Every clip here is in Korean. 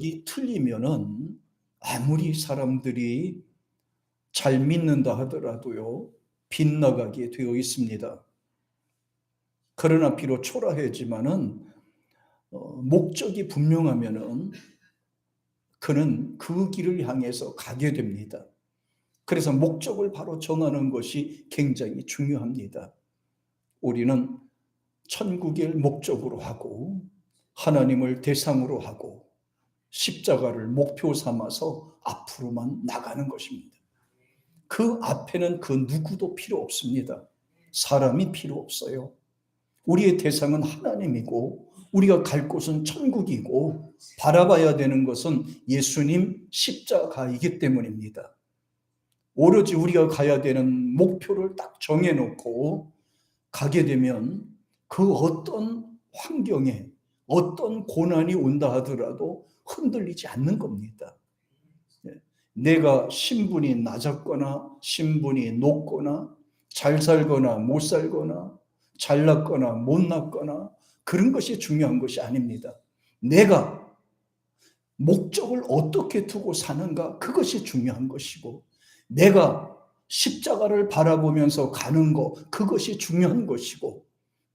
이 틀리면은 아무리 사람들이 잘 믿는다 하더라도요, 빗나가게 되어 있습니다. 그러나 비록 초라하지만은 목적이 분명하면은 그는 그 길을 향해서 가게 됩니다. 그래서 목적을 바로 정하는 것이 굉장히 중요합니다. 우리는 천국을 목적으로 하고 하나님을 대상으로 하고 십자가를 목표 삼아서 앞으로만 나가는 것입니다. 그 앞에는 그 누구도 필요 없습니다. 사람이 필요 없어요. 우리의 대상은 하나님이고 우리가 갈 곳은 천국이고 바라봐야 되는 것은 예수님 십자가이기 때문입니다. 오로지 우리가 가야 되는 목표를 딱 정해놓고 가게 되면 그 어떤 환경에 어떤 고난이 온다 하더라도 흔들리지 않는 겁니다. 내가 신분이 낮았거나 신분이 높거나 잘 살거나 못 살거나 잘났거나 못났거나 그런 것이 중요한 것이 아닙니다. 내가 목적을 어떻게 두고 사는가, 그것이 중요한 것이고, 내가 십자가를 바라보면서 가는 것, 그것이 중요한 것이고,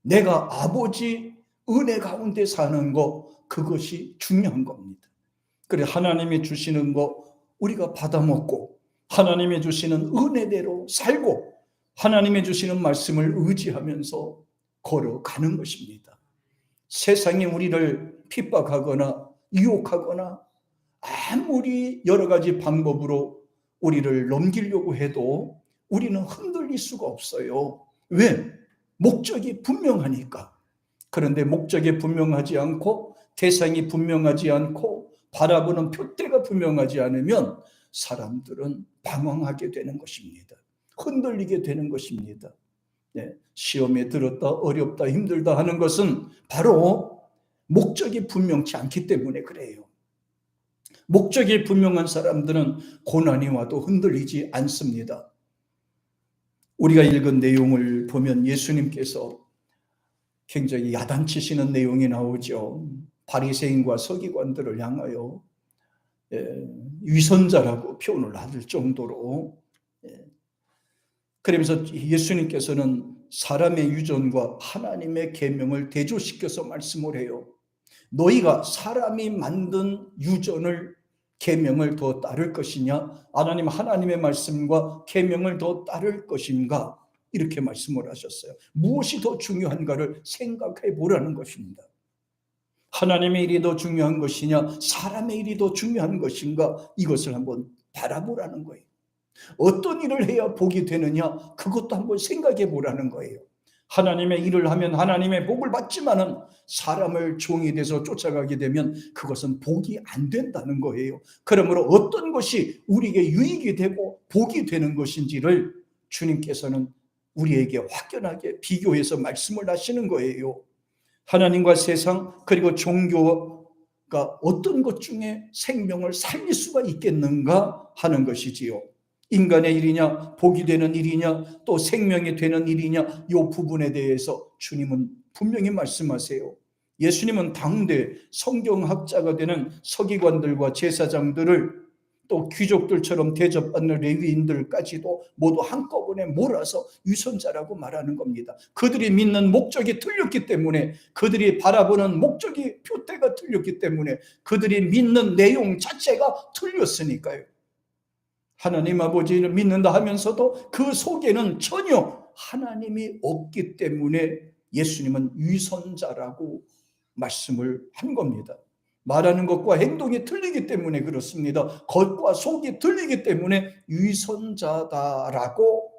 내가 아버지 은혜 가운데 사는 것, 그것이 중요한 겁니다. 그래, 하나님이 주시는 것 우리가 받아먹고 하나님이 주시는 은혜대로 살고 하나님이 주시는 말씀을 의지하면서 걸어가는 것입니다. 세상이 우리를 핍박하거나 유혹하거나 아무리 여러 가지 방법으로 우리를 넘기려고 해도 우리는 흔들릴 수가 없어요. 왜? 목적이 분명하니까. 그런데 목적이 분명하지 않고 대상이 분명하지 않고 바라보는 표대가 분명하지 않으면 사람들은 방황하게 되는 것입니다. 흔들리게 되는 것입니다. 네, 시험에 들었다 어렵다 힘들다 하는 것은 바로 목적이 분명치 않기 때문에 그래요. 목적이 분명한 사람들은 고난이 와도 흔들리지 않습니다. 우리가 읽은 내용을 보면 예수님께서 굉장히 야단치시는 내용이 나오죠. 바리새인과 서기관들을 향하여 위선자라고 표현을 받을 정도로. 그러면서 예수님께서는 사람의 유전과 하나님의 계명을 대조시켜서 말씀을 해요. 너희가 사람이 만든 유전을 계명을 더 따를 것이냐, 하나님의 말씀과 계명을 더 따를 것인가, 이렇게 말씀을 하셨어요. 무엇이 더 중요한가를 생각해 보라는 것입니다. 하나님의 일이 더 중요한 것이냐, 사람의 일이 더 중요한 것인가, 이것을 한번 바라보라는 거예요. 어떤 일을 해야 복이 되느냐, 그것도 한번 생각해 보라는 거예요. 하나님의 일을 하면 하나님의 복을 받지만은 사람을 종이 돼서 쫓아가게 되면 그것은 복이 안 된다는 거예요. 그러므로 어떤 것이 우리에게 유익이 되고 복이 되는 것인지를 주님께서는 우리에게 확연하게 비교해서 말씀을 하시는 거예요. 하나님과 세상 그리고 종교가 어떤 것 중에 생명을 살릴 수가 있겠는가 하는 것이지요. 인간의 일이냐, 복이 되는 일이냐, 또 생명이 되는 일이냐, 이 부분에 대해서 주님은 분명히 말씀하세요. 예수님은 당대 성경학자가 되는 서기관들과 제사장들을 또 귀족들처럼 대접받는 레위인들까지도 모두 한꺼번에 몰아서 위선자라고 말하는 겁니다. 그들이 믿는 목적이 틀렸기 때문에, 그들이 바라보는 목적이 표대가 틀렸기 때문에, 그들이 믿는 내용 자체가 틀렸으니까요. 하나님 아버지를 믿는다 하면서도 그 속에는 전혀 하나님이 없기 때문에 예수님은 위선자라고 말씀을 한 겁니다. 말하는 것과 행동이 틀리기 때문에 그렇습니다. 겉과 속이 틀리기 때문에 위선자다라고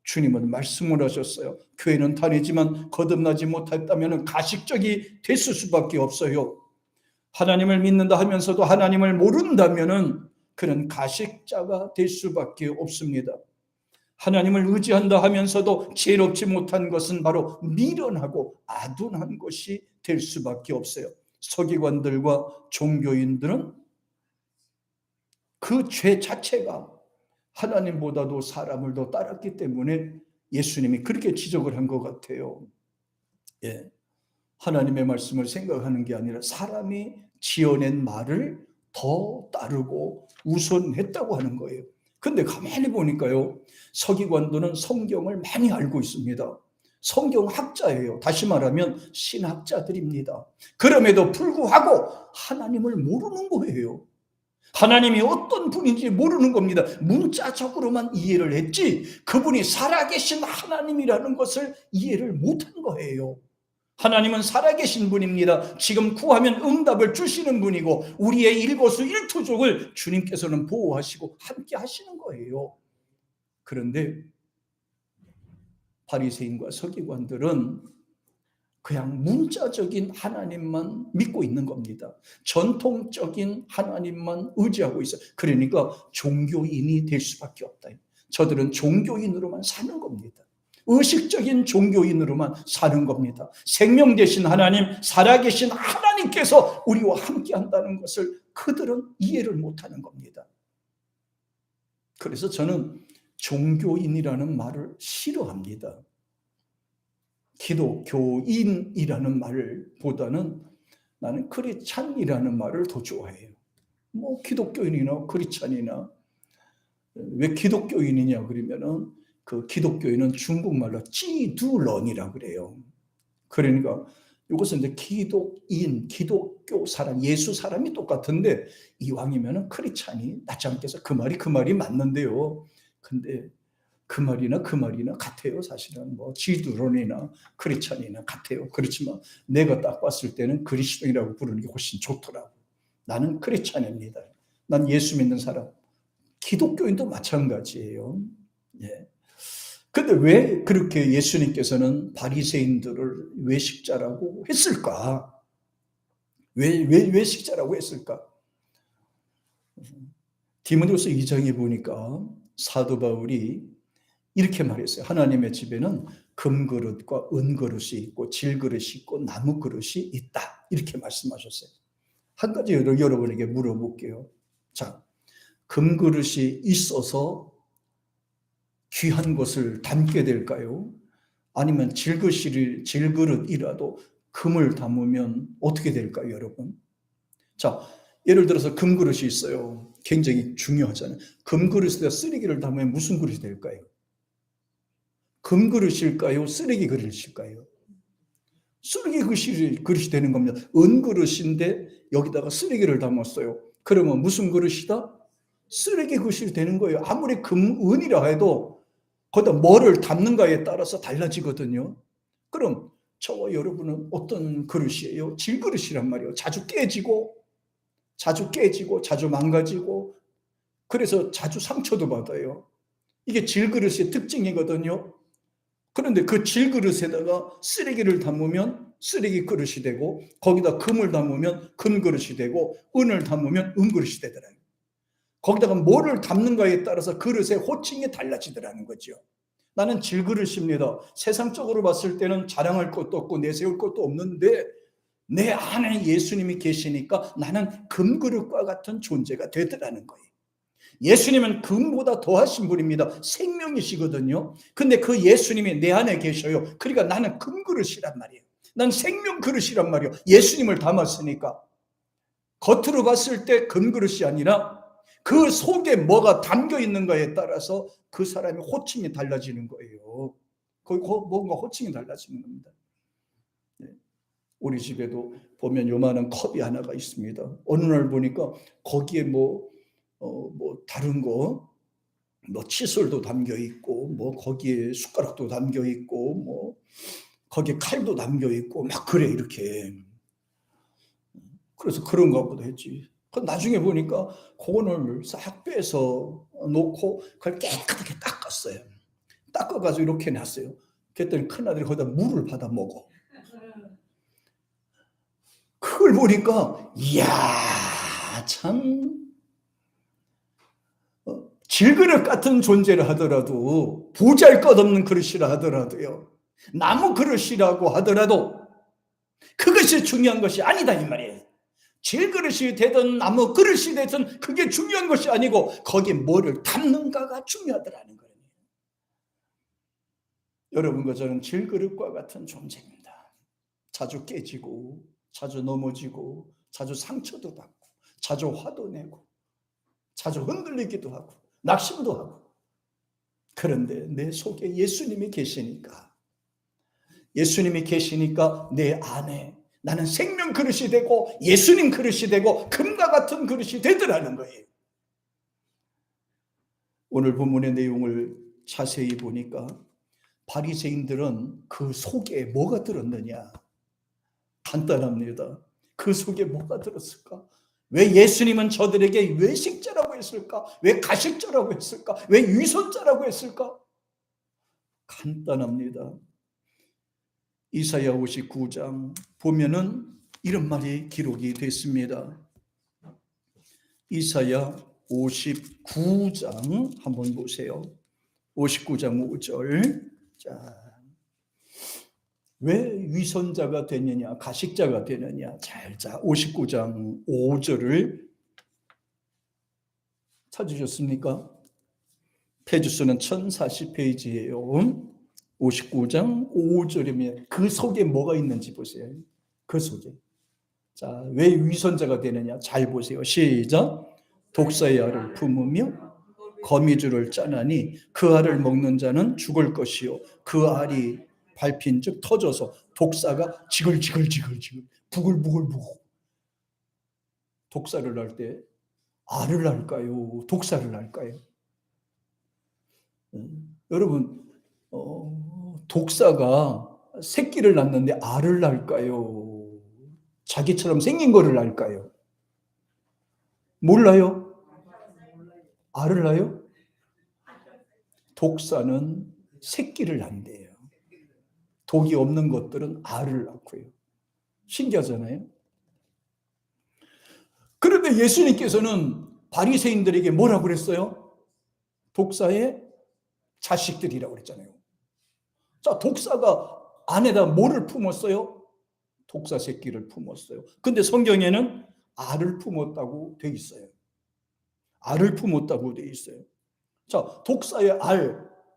주님은 말씀을 하셨어요. 교회는 다니지만 거듭나지 못했다면 가식적이 됐을 수밖에 없어요. 하나님을 믿는다 하면서도 하나님을 모른다면 그는 가식자가 될 수밖에 없습니다. 하나님을 의지한다 하면서도 지혜롭지 못한 것은 바로 미련하고 아둔한 것이 될 수밖에 없어요. 서기관들과 종교인들은 그 죄 자체가 하나님보다도 사람을 더 따랐기 때문에 예수님이 그렇게 지적을 한 것 같아요. 하나님의 말씀을 생각하는 게 아니라 사람이 지어낸 말을 더 따르고 우선했다고 하는 거예요. 근데 가만히 보니까요, 서기관들은 성경을 많이 알고 있습니다. 성경학자예요. 다시 말하면 신학자들입니다. 그럼에도 불구하고 하나님을 모르는 거예요. 하나님이 어떤 분인지 모르는 겁니다. 문자적으로만 이해를 했지 그분이 살아계신 하나님이라는 것을 이해를 못한 거예요. 하나님은 살아계신 분입니다. 지금 구하면 응답을 주시는 분이고 우리의 일거수일투족을 주님께서는 보호하시고 함께 하시는 거예요. 그런데 바리새인과 서기관들은 그냥 문자적인 하나님만 믿고 있는 겁니다. 전통적인 하나님만 의지하고 있어요. 그러니까 종교인이 될 수밖에 없다. 저들은 종교인으로만 사는 겁니다. 의식적인 종교인으로만 사는 겁니다. 생명 되신 하나님, 살아계신 하나님께서 우리와 함께 한다는 것을 그들은 이해를 못하는 겁니다. 그래서 저는 종교인이라는 말을 싫어합니다. 기독교인이라는 말보다는 나는 크리스찬이라는 말을 더 좋아해요. 뭐 기독교인이나 크리스찬이나. 왜 기독교인이냐 그러면은 그 기독교인은 중국말로 찌두런이라 그래요. 그러니까 이것은 이제 기독인, 기독교 사람, 예수 사람이 똑같은데 이왕이면은 크리스찬이 낫지 않겠어? 그 말이 맞는데요. 근데 그 말이나 같아요. 사실은 뭐 지두론이나 크리스찬이나 같아요. 그렇지만 내가 딱 봤을 때는 그리스도인이라고 부르는 게 훨씬 좋더라고. 나는 크리스찬입니다. 난 예수 믿는 사람. 기독교인도 마찬가지예요. 예. 근데 왜 그렇게 예수님께서는 바리새인들을 외식자라고 했을까? 왜 외식자라고 했을까? 디모데후서 2장에 보니까 사도 바울이 이렇게 말했어요. 하나님의 집에는 금그릇과 은그릇이 있고 질그릇이 있고 나무그릇이 있다. 이렇게 말씀하셨어요. 한 가지 여러분에게 물어볼게요. 자, 금그릇이 있어서 귀한 것을 담게 될까요? 아니면 질그릇이라도 금을 담으면 어떻게 될까요, 여러분? 자, 예를 들어서 금그릇이 있어요. 굉장히 중요하잖아요. 금그릇에다 쓰레기를 담으면 무슨 그릇이 될까요? 금그릇일까요? 쓰레기 그릇일까요? 쓰레기 그릇이 되는 겁니다. 은그릇인데 여기다가 쓰레기를 담았어요. 그러면 무슨 그릇이다? 쓰레기 그릇이 되는 거예요. 아무리 은이라 해도 거기다 뭐를 담는가에 따라서 달라지거든요. 그럼 저와 여러분은 어떤 그릇이에요? 질그릇이란 말이에요. 자주 깨지고 자주 망가지고 그래서 자주 상처도 받아요. 이게 질그릇의 특징이거든요. 그런데 그 질그릇에다가 쓰레기를 담으면 쓰레기 그릇이 되고 거기다 금을 담으면 금그릇이 되고 은을 담으면 은그릇이 되더라고요. 거기다가 뭐를 담는가에 따라서 그릇의 호칭이 달라지더라는 거죠. 나는 질그릇입니다. 세상적으로 봤을 때는 자랑할 것도 없고 내세울 것도 없는데 내 안에 예수님이 계시니까 나는 금그릇과 같은 존재가 되더라는 거예요. 예수님은 금보다 더하신 분입니다. 생명이시거든요. 근데 그 예수님이 내 안에 계셔요. 그러니까 나는 금그릇이란 말이에요. 난 생명 그릇이란 말이에요. 예수님을 담았으니까. 겉으로 봤을 때 금그릇이 아니라 그 속에 뭐가 담겨 있는가에 따라서 그 사람의 호칭이 달라지는 거예요. 거기 뭔가 호칭이 달라지는 겁니다. 우리 집에도 보면 요만한 컵이 하나가 있습니다. 어느 날 보니까 거기에 뭐 다른 거, 뭐 칫솔도 담겨 있고, 뭐 거기에 숟가락도 담겨 있고, 뭐 거기에 칼도 담겨 있고, 막 그래 이렇게. 그래서 그런가 보다 했지. 나중에 보니까 그거를 싹 빼서 놓고 그걸 깨끗하게 닦았어요. 닦아가지고 이렇게 놨어요. 그랬더니 큰아들이 거기다 물을 받아 먹어. 그걸 보니까 이야 참 질그릇 같은 존재를 하더라도 보잘것없는 그릇이라 하더라도요. 나무 그릇이라고 하더라도 그것이 중요한 것이 아니다 이 말이에요. 질그릇이 되든 나무 그릇이 되든 그게 중요한 것이 아니고 거기에 뭐를 담는가가 중요하더라는 거예요. 여러분과 저는 질그릇과 같은 존재입니다. 자주 깨지고 자주 넘어지고 자주 상처도 받고 자주 화도 내고 자주 흔들리기도 하고 낙심도 하고. 그런데 내 속에 예수님이 계시니까 내 안에 나는 생명 그릇이 되고 예수님 그릇이 되고 금과 같은 그릇이 되더라는 거예요. 오늘 본문의 내용을 자세히 보니까 바리새인들은 그 속에 뭐가 들었느냐? 간단합니다. 그 속에 뭐가 들었을까? 왜 예수님은 저들에게 외식자라고 했을까? 왜 가식자라고 했을까? 왜 위선자라고 했을까? 간단합니다. 이사야 59장 보면은 이런 말이 기록이 됐습니다. 이사야 59장 한번 보세요. 59장 5절. 자, 왜 위선자가 되느냐, 가식자가 되느냐. 자, 59장 5절을 찾으셨습니까? 페이지수는 1040페이지예요. 59장 5절이면 그 속에 뭐가 있는지 보세요. 그 속에. 자, 왜 위선자가 되느냐? 잘 보세요. 시작. 독사의 알을 품으며 거미줄을 짜나니 그 알을 먹는 자는 죽을 것이요 그 알이 밟힌즉 터져서 독사가 지글지글 부글부글. 독사를 날 때 알을 날까요? 독사를 날까요? 여러분, 독사가 새끼를 낳는데 알을 낳을까요? 자기처럼 생긴 거를 낳을까요? 몰라요? 알을 낳아요? 독사는 새끼를 낳는데요. 독이 없는 것들은 알을 낳고요. 신기하잖아요. 그런데 예수님께서는 바리새인들에게 뭐라고 그랬어요? 독사의 자식들이라고 그랬잖아요. 자, 독사가 안에다 뭐를 품었어요? 독사 새끼를 품었어요. 근데 성경에는 알을 품었다고 돼 있어요. 알을 품었다고 돼 있어요. 자,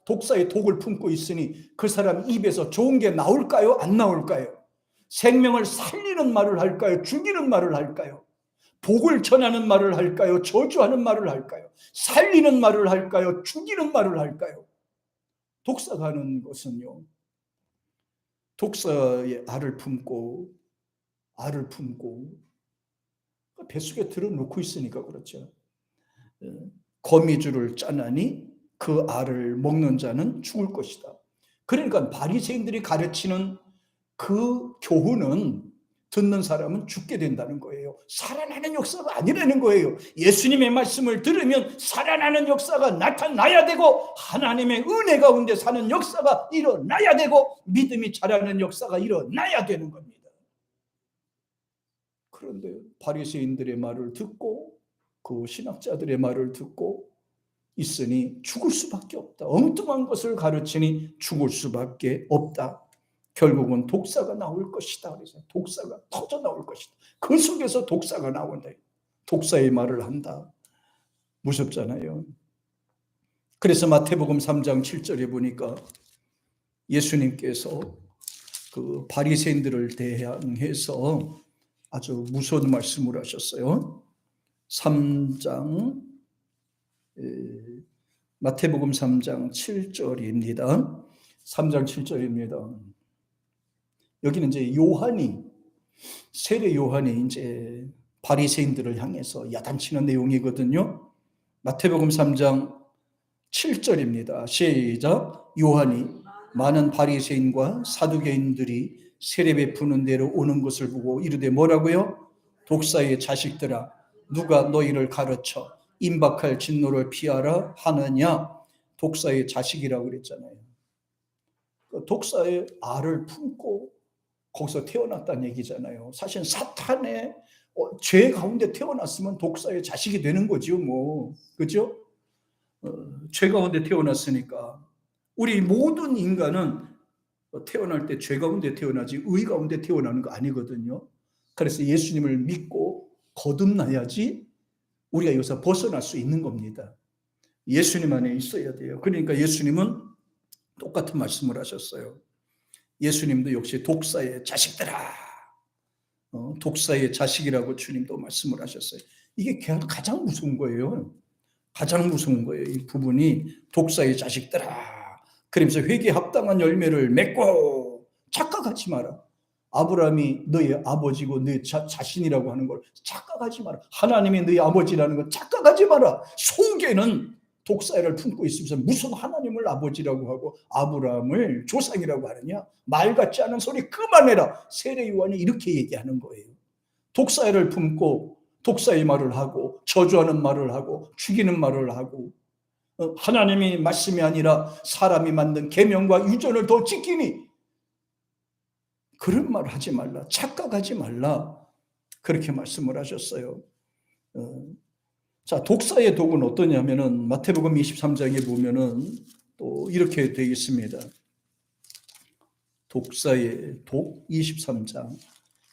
독사의 독을 품고 있으니 그 사람 입에서 좋은 게 나올까요? 안 나올까요? 생명을 살리는 말을 할까요? 죽이는 말을 할까요? 복을 전하는 말을 할까요? 저주하는 말을 할까요? 살리는 말을 할까요? 죽이는 말을 할까요? 독사가 하는 것은요, 독사의 알을 품고 뱃속에 들어놓고 있으니까 그렇죠. 거미줄을 짜나니 그 알을 먹는 자는 죽을 것이다. 그러니까 바리새인들이 가르치는 그 교훈은 듣는 사람은 죽게 된다는 거예요. 살아나는 역사가 아니라는 거예요. 예수님의 말씀을 들으면 살아나는 역사가 나타나야 되고 하나님의 은혜 가운데 사는 역사가 일어나야 되고 믿음이 자라는 역사가 일어나야 되는 겁니다. 그런데 바리새인들의 말을 듣고 그 신학자들의 말을 듣고 있으니 죽을 수밖에 없다. 엉뚱한 것을 가르치니 죽을 수밖에 없다. 결국은 독사가 나올 것이다. 그래서 독사가 터져 나올 것이다. 그 속에서 독사가 나온다. 독사의 말을 한다. 무섭잖아요. 그래서 마태복음 3장 7절에 보니까 예수님께서 그 바리새인들을 대항해서 아주 무서운 말씀을 하셨어요. 3장 마태복음 3장 7절입니다. 3장 7절입니다. 여기는 이제 세례 요한이 이제 바리새인들을 향해서 야단치는 내용이거든요. 마태복음 3장 7절입니다. 시작. 요한이 많은 바리새인과 사두개인들이 세례 베푸는 데로 오는 것을 보고 이르되 뭐라고요? 독사의 자식들아, 누가 너희를 가르쳐 임박할 진노를 피하라 하느냐? 독사의 자식이라고 그랬잖아요. 독사의 알을 품고 거기서 태어났다는 얘기잖아요. 사실 사탄의 죄 가운데 태어났으면 독사의 자식이 되는 거죠, 그죠? 죄 가운데 태어났으니까. 우리 모든 인간은 태어날 때 죄 가운데 태어나지 의 가운데 태어나는 거 아니거든요. 그래서 예수님을 믿고 거듭나야지 우리가 여기서 벗어날 수 있는 겁니다. 예수님 안에 있어야 돼요. 그러니까 예수님은 똑같은 말씀을 하셨어요. 예수님도 역시 독사의 자식들아, 독사의 자식이라고 주님도 말씀을 하셨어요. 이게 가장 무서운 거예요. 가장 무서운 거예요. 이 부분이 독사의 자식들아. 그러면서 회개에 합당한 열매를 맺고 착각하지 마라. 아브라함이 너의 아버지고 너의 자신이라고 하는 걸 착각하지 마라. 하나님이 너의 아버지라는 걸 착각하지 마라. 속에는 독사를 품고 있으면서 무슨 하나님을 아버지라고 하고 아브라함을 조상이라고 하느냐. 말 같지 않은 소리 그만해라. 세례 요한이 이렇게 얘기하는 거예요. 독사를 품고 독사의 말을 하고 저주하는 말을 하고 죽이는 말을 하고 하나님이 말씀이 아니라 사람이 만든 계명과 유전을 더 지키니 그런 말 하지 말라. 착각하지 말라. 그렇게 말씀을 하셨어요. 자, 독사의 독은 어떠냐면은 마태복음 23장에 보면은 또 이렇게 되어 있습니다. 독사의 독 23장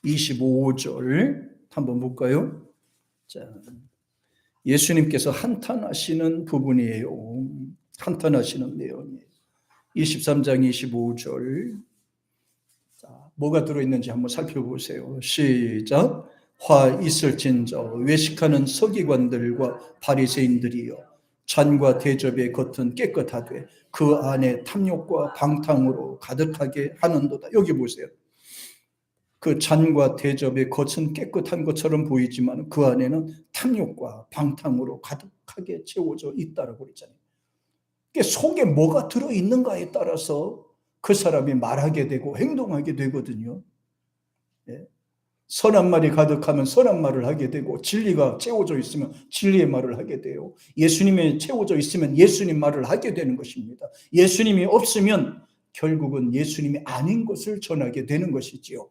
25절 한번 볼까요? 자, 예수님께서 한탄하시는 부분이에요. 한탄하시는 내용이에요. 23장 25절. 자, 뭐가 들어있는지 한번 살펴보세요. 시작. 화 있을진저 외식하는 서기관들과 바리새인들이여 잔과 대접의 겉은 깨끗하되 그 안에 탐욕과 방탕으로 가득하게 하는도다. 여기 보세요. 그 잔과 대접의 겉은 깨끗한 것처럼 보이지만 그 안에는 탐욕과 방탕으로 가득하게 채워져 있다라고 그랬잖아요. 속에 뭐가 들어있는가에 따라서 그 사람이 말하게 되고 행동하게 되거든요. 선한 말이 가득하면 선한 말을 하게 되고 진리가 채워져 있으면 진리의 말을 하게 돼요. 예수님이 채워져 있으면 예수님 말을 하게 되는 것입니다. 예수님이 없으면 결국은 예수님이 아닌 것을 전하게 되는 것이지요.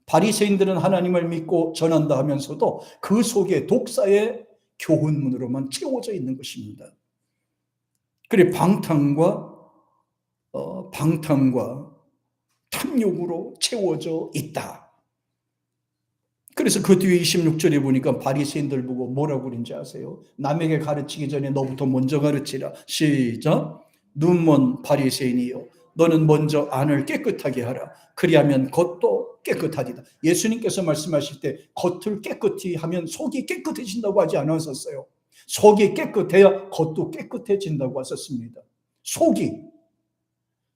바리새인들은 하나님을 믿고 전한다 하면서도 그 속에 독사의 교훈문으로만 채워져 있는 것입니다. 그래 방탕과 탐욕으로 채워져 있다. 그래서 그 뒤에 26절에 보니까 바리새인들 보고 뭐라고 그런지 아세요? 남에게 가르치기 전에 너부터 먼저 가르치라. 시작. 눈먼 바리새인이여 너는 먼저 안을 깨끗하게 하라. 그리하면 겉도 깨끗하리다. 예수님께서 말씀하실 때 겉을 깨끗이 하면 속이 깨끗해진다고 하지 않았었어요. 속이 깨끗해야 겉도 깨끗해진다고 하셨습니다. 속이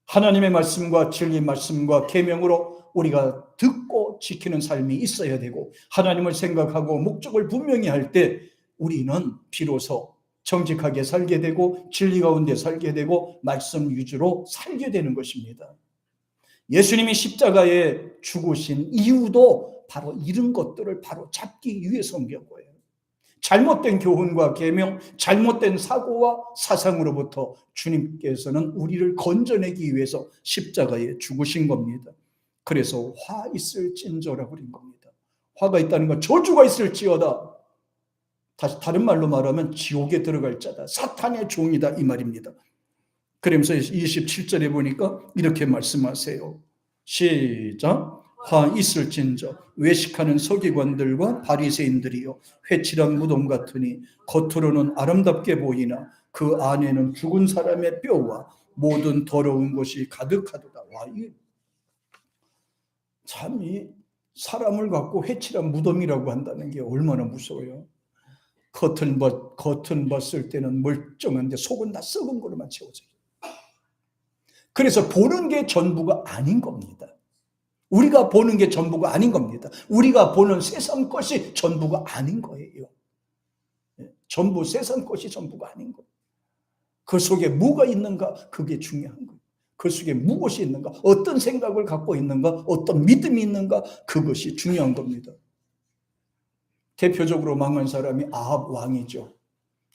하나님의 말씀과 진리 말씀과 계명으로 우리가 듣고 지키는 삶이 있어야 되고 하나님을 생각하고 목적을 분명히 할 때 우리는 비로소 정직하게 살게 되고 진리 가운데 살게 되고 말씀 위주로 살게 되는 것입니다. 예수님이 십자가에 죽으신 이유도 바로 이런 것들을 바로 잡기 위해서인 거예요. 잘못된 교훈과 계명, 잘못된 사고와 사상으로부터 주님께서는 우리를 건져내기 위해서 십자가에 죽으신 겁니다. 그래서 화 있을진저라고 그린 겁니다. 화가 있다는 건 저주가 있을지어다. 다른 말로 말하면 지옥에 들어갈 자다. 사탄의 종이다 이 말입니다. 그러면서 27절에 보니까 이렇게 말씀하세요. 시작. 화 있을진저 외식하는 서기관들과 바리새인들이요 회칠한 무덤 같으니 겉으로는 아름답게 보이나 그 안에는 죽은 사람의 뼈와 모든 더러운 것이 가득하도다. 와, 참 이 사람을 갖고 회칠한 무덤이라고 한다는 게 얼마나 무서워요. 겉은 봤을 때는 멀쩡한데 속은 다 썩은 거로만 채워져요. 그래서 보는 게 전부가 아닌 겁니다. 우리가 보는 게 전부가 아닌 겁니다. 우리가 보는 세상 것이 전부가 아닌 거예요. 전부 세상 것이 전부가 아닌 거예요. 그 속에 뭐가 있는가 그게 중요한 거예요. 그 속에 무엇이 있는가, 어떤 생각을 갖고 있는가, 어떤 믿음이 있는가 그것이 중요한 겁니다. 대표적으로 망한 사람이 아합 왕이죠.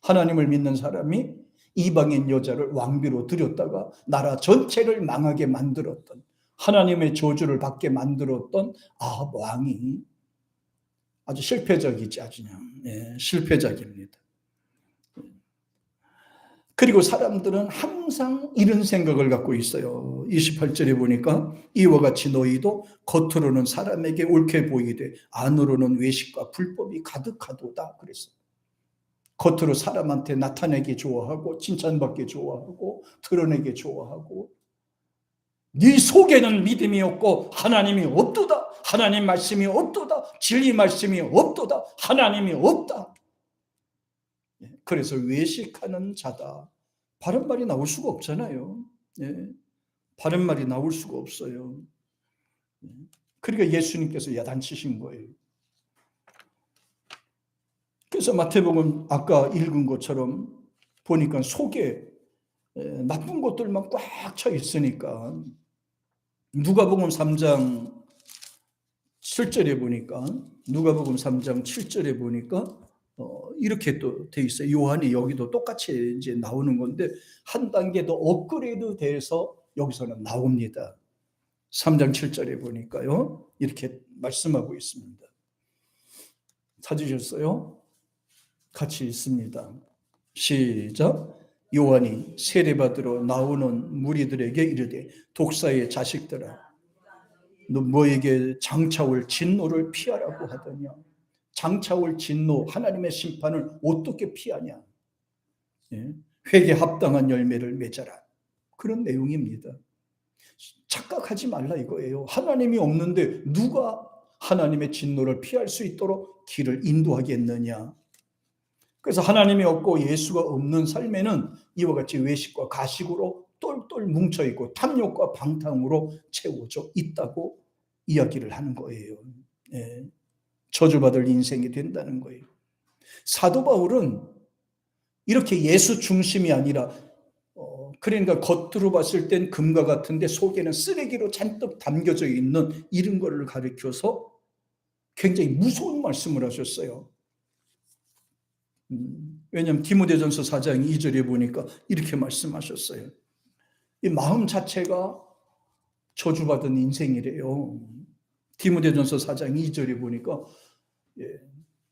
하나님을 믿는 사람이 이방인 여자를 왕비로 들였다가 나라 전체를 망하게 만들었던 하나님의 저주를 받게 만들었던 아합 왕이 아주 실패적이지 아주 그냥 실패작입니다. 그리고 사람들은 항상 이런 생각을 갖고 있어요. 28절에 보니까 이와 같이 너희도 겉으로는 사람에게 옳게 보이되 안으로는 외식과 불법이 가득하도다 그랬어요. 겉으로 사람한테 나타내기 좋아하고 칭찬받기 좋아하고 드러내기 좋아하고 네 속에는 믿음이 없고 하나님이 없도다. 하나님 말씀이 없도다. 진리 말씀이 없도다. 하나님이 없다. 그래서 외식하는 자다. 바른 말이 나올 수가 없잖아요. 바른 말이 나올 수가 없어요. 그러니까 예수님께서 야단치신 거예요. 그래서 마태복음 아까 읽은 것처럼 보니까 속에 나쁜 것들만 꽉 차 있으니까 누가복음 3장 7절에 보니까 이렇게 또 돼 있어요. 요한이 여기도 똑같이 이제 나오는 건데 한 단계 더 업그레이드 돼서 여기서는 나옵니다. 3장 7절에 보니까요. 이렇게 말씀하고 있습니다. 찾으셨어요? 같이 있습니다. 시작. 요한이 세례받으러 나오는 무리들에게 이르되 독사의 자식들아 너 뭐에게 장차올 진노를 피하라고 하더냐. 장차올 진노 하나님의 심판을 어떻게 피하냐. 회개 합당한 열매를 맺어라. 그런 내용입니다. 착각하지 말라 이거예요. 하나님이 없는데 누가 하나님의 진노를 피할 수 있도록 길을 인도하겠느냐. 그래서 하나님이 없고 예수가 없는 삶에는 이와 같이 외식과 가식으로 똘똘 뭉쳐있고 탐욕과 방탕으로 채워져 있다고 이야기를 하는 거예요. 저주받을 인생이 된다는 거예요. 사도 바울은 이렇게 예수 중심이 아니라 그러니까 겉으로 봤을 땐 금과 같은데 속에는 쓰레기로 잔뜩 담겨져 있는 이런 거를 가리켜서 굉장히 무서운 말씀을 하셨어요. 왜냐하면 디모데전서 4장 2절에 보니까 이렇게 말씀하셨어요. 이 마음 자체가 저주받은 인생이래요. 디모데전서 4장 2절에 보니까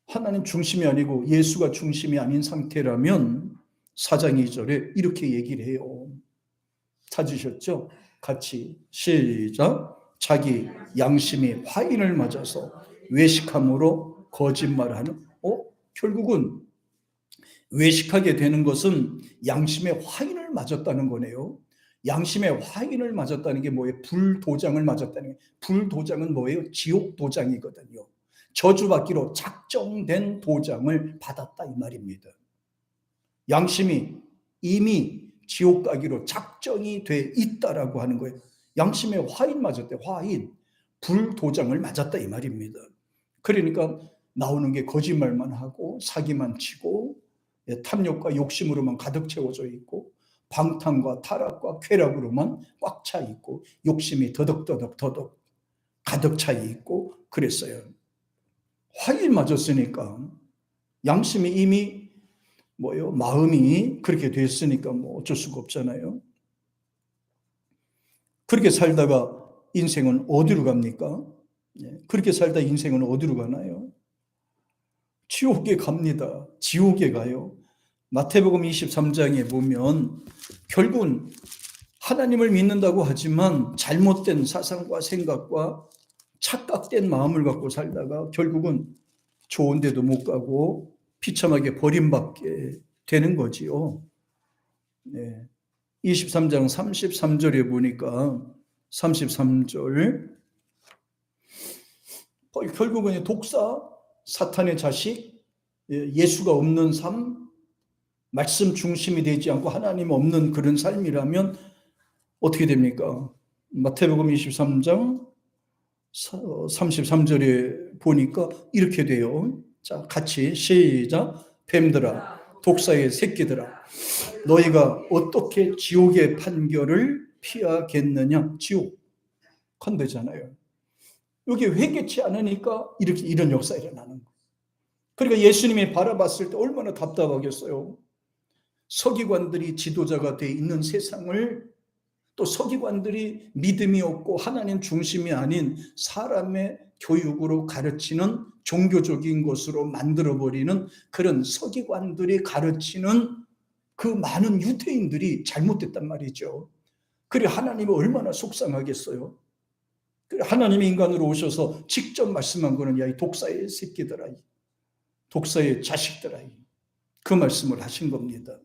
하나님 중심이 아니고 예수가 중심이 아닌 상태라면 4장 2절에 이렇게 얘기를 해요. 찾으셨죠? 같이 시작. 자기 양심이 화인을 맞아서 외식함으로 거짓말하는 결국은 외식하게 되는 것은 양심의 화인을 맞았다는 거네요. 양심의 화인을 맞았다는 게 뭐예요? 불도장을 맞았다는 게. 불도장은 뭐예요? 지옥 도장이거든요. 저주받기로 작정된 도장을 받았다 이 말입니다. 양심이 이미 지옥 가기로 작정이 돼 있다라고 하는 거예요. 양심의 화인 맞았대. 화인. 불도장을 맞았다 이 말입니다. 그러니까 나오는 게 거짓말만 하고 사기만 치고 탐욕과 욕심으로만 가득 채워져 있고 방탕과 타락과 쾌락으로만 꽉 차 있고 욕심이 더덕 가득 차 있고 그랬어요. 화인 맞았으니까 양심이 이미 마음이 그렇게 됐으니까 어쩔 수가 없잖아요. 그렇게 살다가 인생은 어디로 갑니까? 그렇게 살다 인생은 어디로 가나요? 지옥에 갑니다. 지옥에 가요. 마태복음 23장에 보면 결국은 하나님을 믿는다고 하지만 잘못된 사상과 생각과 착각된 마음을 갖고 살다가 결국은 좋은 데도 못 가고 비참하게 버림받게 되는 거지요. 23장 33절에 보니까 33절 결국은 독사, 사탄의 자식, 예수가 없는 삶, 말씀 중심이 되지 않고 하나님 없는 그런 삶이라면 어떻게 됩니까? 마태복음 23장 33절에 보니까 이렇게 돼요. 자, 같이 시작. 뱀들아, 독사의 새끼들아, 너희가 어떻게 지옥의 판결을 피하겠느냐? 지옥 건대잖아요. 여기 회개치 않으니까 이렇게 이런 역사가 일어나는 거예요. 그러니까 예수님이 바라봤을 때 얼마나 답답하겠어요. 서기관들이 지도자가 돼 있는 세상을 또 서기관들이 믿음이 없고 하나님 중심이 아닌 사람의 교육으로 가르치는 종교적인 것으로 만들어버리는 그런 서기관들이 가르치는 그 많은 유대인들이 잘못됐단 말이죠. 그래 하나님이 얼마나 속상하겠어요. 그래 하나님이 인간으로 오셔서 직접 말씀한 거는 야 이 독사의 새끼들아, 독사의 자식들아, 그 말씀을 하신 겁니다.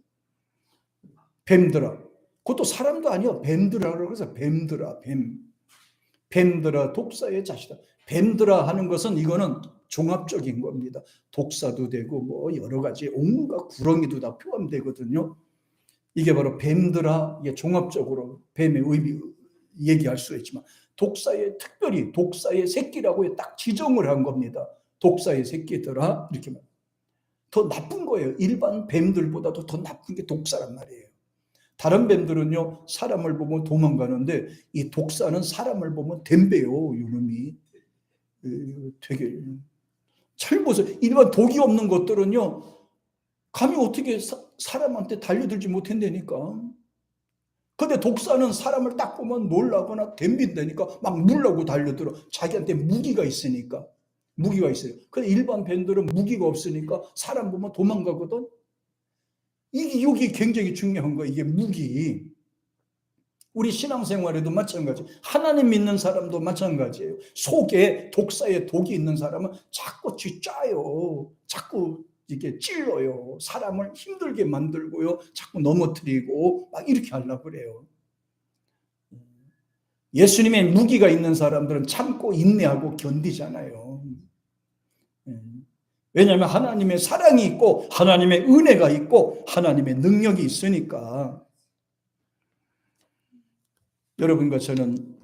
뱀들아, 그것도 사람도 아니야. 뱀들아 그래서 뱀들아, 뱀들아 독사의 자식들아. 뱀들아 하는 것은 이거는 종합적인 겁니다. 독사도 되고 뭐 여러 가지 온갖 구렁이도 다 포함되거든요. 이게 바로 뱀들아, 이게 종합적으로 뱀의 의미 얘기할 수 있지만 독사의, 특별히 독사의 새끼라고 딱 지정을 한 겁니다. 독사의 새끼들아, 이렇게 말. 더 나쁜 거예요. 일반 뱀들보다도 더 나쁜 게 독사란 말이에요. 다른 뱀들은요, 사람을 보면 도망가는데 이 독사는 사람을 보면 덤벼요. 이놈이 되게 잘 보세요. 일반 독이 없는 것들은요, 감히 어떻게 사람한테 달려들지 못한다니까. 근데 독사는 사람을 딱 보면 놀라거나 덤빈다니까 막 물라고 달려들어. 자기한테 무기가 있으니까. 무기가 있어요. 근데 일반 뱀들은 무기가 없으니까 사람 보면 도망가거든. 이게 굉장히 중요한 거예요. 이게 무기. 우리 신앙생활에도 마찬가지. 하나님 믿는 사람도 마찬가지예요. 속에 독사의 독이 있는 사람은 자꾸 쥐짜요. 자꾸 이게 찔러요. 사람을 힘들게 만들고요. 자꾸 넘어뜨리고 막 이렇게 하려고 그래요. 예수님의 무기가 있는 사람들은 참고 인내하고 견디잖아요. 왜냐하면 하나님의 사랑이 있고 하나님의 은혜가 있고 하나님의 능력이 있으니까. 여러분과 저는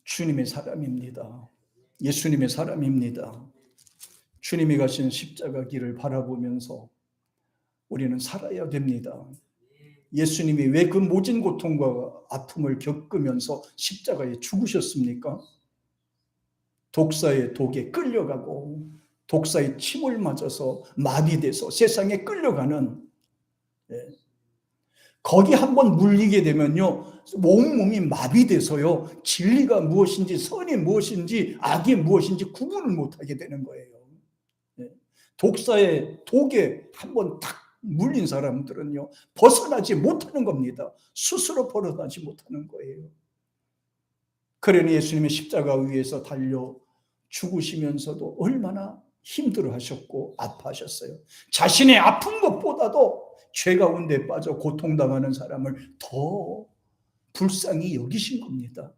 주님의 사람입니다. 예수님의 사람입니다. 주님이 가신 십자가 길을 바라보면서 우리는 살아야 됩니다. 예수님이 왜 그 모진 고통과 아픔을 겪으면서 십자가에 죽으셨습니까? 독사의 독에 끌려가고 독사의 침을 맞아서 마비돼서 세상에 끌려가는, 거기 한번 물리게 되면요, 온몸이 마비돼서요, 진리가 무엇인지 선이 무엇인지 악이 무엇인지 구분을 못하게 되는 거예요. 독사의 독에 한번 탁 물린 사람들은요, 벗어나지 못하는 겁니다. 스스로 벗어나지 못하는 거예요. 그러니 예수님의 십자가 위에서 달려 죽으시면서도 얼마나 힘들어하셨고 아파하셨어요. 자신의 아픈 것보다도 죄 가운데 빠져 고통당하는 사람을 더 불쌍히 여기신 겁니다.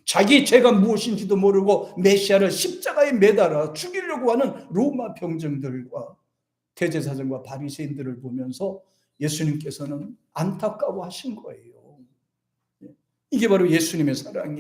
자기 죄가 무엇인지도 모르고 메시아를 십자가에 매달아 죽이려고 하는 로마 병정들과 대제사장과 바리새인들을 보면서 예수님께서는 안타까워하신 거예요. 이게 바로 예수님의 사랑이에요.